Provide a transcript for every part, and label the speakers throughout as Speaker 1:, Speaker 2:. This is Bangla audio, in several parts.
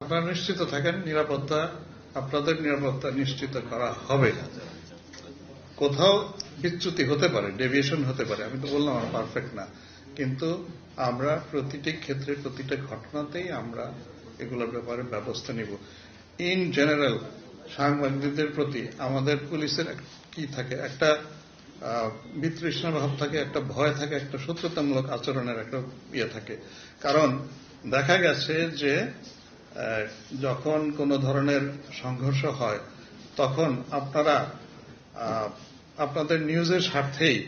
Speaker 1: আপনারা নিশ্চিত থাকেন, আপনাদের নিরাপত্তা নিশ্চিত করা হবে। কোথাও বিচ্যুতি হতে পারে, ডেভিয়েশন হতে পারে, আমি তো বললাম আমরা পারফেক্ট না, কিন্তু আমরা প্রতিটি ক্ষেত্রে প্রতিটা ঘটনাতেই আমরা এগুলোর ব্যাপারে ব্যবস্থা নিব। ইন জেনারেল সাংবাদিকদের প্রতি আমাদের পুলিশের কি থাকে, একটা বিতৃষ্ণা ভাব থাকে, একটা ভয় থাকে, একটা শত্রুতামূলক আচরণের একটা ইয়ে থাকে। কারণ দেখা গেছে যে যখন কোনো ধরনের সংঘর্ষ হয় তখন আপনারা আপনাদের নিউজের স্বার্থেই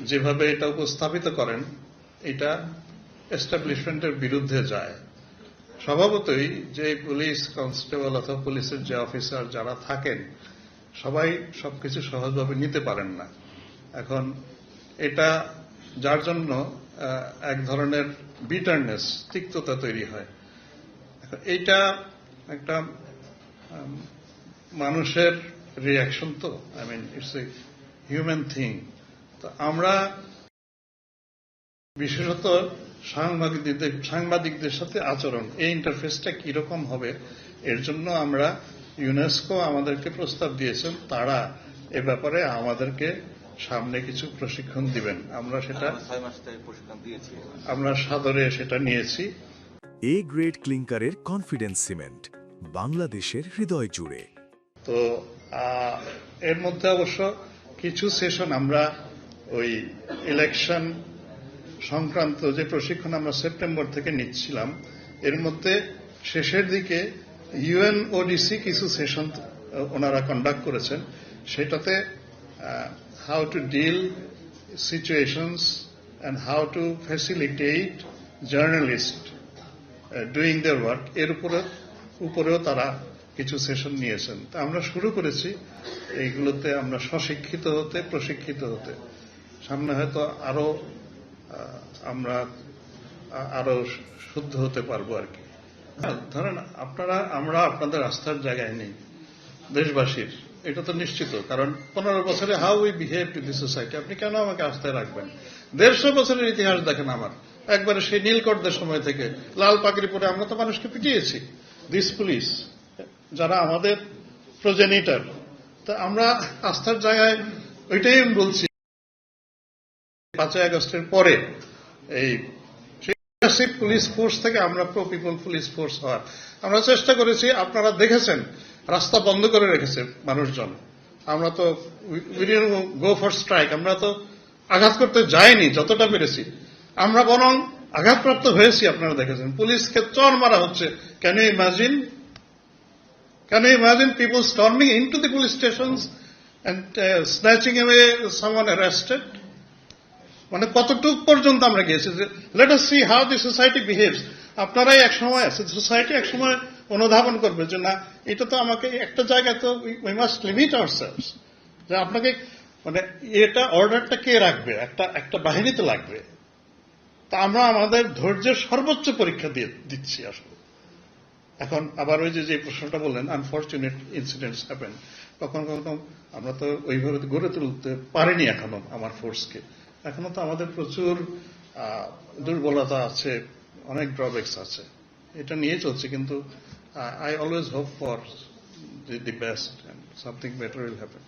Speaker 1: যেভাবে এটা উপস্থাপিত করেন এটা এস্টাবলিশমেন্টের বিরুদ্ধে যায়। স্বভাবতই যে পুলিশ কনস্টেবল অথবা পুলিশের যে অফিসার যারা থাকেন সবাই সবকিছু সহজভাবে নিতে পারেন না। এখন এটা যার জন্য এক ধরনের বিটারনেস, তিক্ততা তৈরি হয়। এইটা একটা মানুষের রিয়াকশন, তো I mean it's a human thing. তো আমরা বিশেষত সাংবাদিকদের সাথে আচরণ, এই ইন্টারফেসটা কিরকম হবে এর জন্য আমরা ইউনেস্কো আমাদেরকে প্রস্তাব দিয়েছেন, তারা এ ব্যাপারে আমাদেরকে সামনে কিছু প্রশিক্ষণ দিবেন। আমরা সেটা
Speaker 2: 6 মাস ধরে প্রশিক্ষণ দিয়েছি,
Speaker 1: আমরা সাদরে সেটা নিয়েছি।
Speaker 3: এ গ্রেড ক্লিংকারের কনফিডেন্স সিমেন্ট, বাংলাদেশের হৃদয় জুড়ে।
Speaker 1: তো এর মধ্যে অবশ্য কিছু সেশন আমরা ওই ইলেকশন সংক্রান্ত যে প্রশিক্ষণ আমরা সেপ্টেম্বর থেকে নিচ্ছিলাম, এর মধ্যে শেষের দিকে ইউএনওডিসি কিছু সেশন ওনারা কন্ডাক্ট করেছেন। সেটাতে how to deal situations and how to facilitate journalist doing their work, এর উপরেও তারা কিছু সেশন নিয়েছেন। তা আমরা শুরু করেছি এইগুলোতে আমরা স্বশিক্ষিত হতে, প্রশিক্ষিত হতে। সামনে হয়তো আমরা আরো শুদ্ধ হতে পারবো আর কি। ধরেন আমরা আপনাদের আস্থার জায়গায় নেই দেশবাসীর, এটা তো নিশ্চিত। কারণ 15 বছরে how we behave to the society, আপনি কেন আমাকে আস্থায় রাখবেন? 150 বছরের ইতিহাস দেখেন আমার, একবারে সেই নীলকরদের সময় থেকে লাল পাগড়ি পরে আমরা তো মানুষকে পিটিয়েছি। দিস পুলিশ যারা আমাদের প্রজেনিটর, তা আমরা আস্থার জায়গায় ওইটাই আমি বলছি। 5 আগস্টের পরে এই পুলিশ ফোর্স থেকে আমরা প্রো পিপল পুলিশ ফোর্স হওয়ার আমরা চেষ্টা করেছি। আপনারা দেখেছেন রাস্তা বন্ধ করে রেখেছে মানুষজন। আমরা তো গো ফর স্ট্রাইক, আমরা তো আঘাত করতে যাইনি যতটা পেরেছি, আমরা বরং আঘাতপ্রাপ্ত হয়েছি। আপনারা দেখেছেন পুলিশকে চর মারা হচ্ছে। Can you imagine people storming into the police stations and snatching away someone arrested? মানে কতটুক পর্যন্ত আমরা গিয়েছি যে let us see how the society behaves. আপনারাই এক সময় আছে, সোসাইটি এক সময় অনুধাবন করবে যে না, এটা তো আমাকে একটা জায়গায় তো উই মাস্ট লিমিট আওয়ারসেলভস, যে আপনাকে মানে এটা অর্ডারটা কে রাখবে? একটা বাহিনী তো লাগবে। তা আমরা আমাদের ধৈর্যের সর্বোচ্চ পরীক্ষা দিচ্ছি আসলে। এখন আবার ওই যে প্রশ্নটা বললেন, আনফরচুনেট ইনসিডেন্টস হ্যাপেন, কখন আমরা তো ওইভাবে গড়ে তুলতে পারিনি এখনো আমার ফোর্সকে। এখনো তো আমাদের প্রচুর দুর্বলতা আছে, অনেক ড্রব্যাকস আছে, এটা নিয়ে চলছে। কিন্তু I always hope for the best and something better will happen.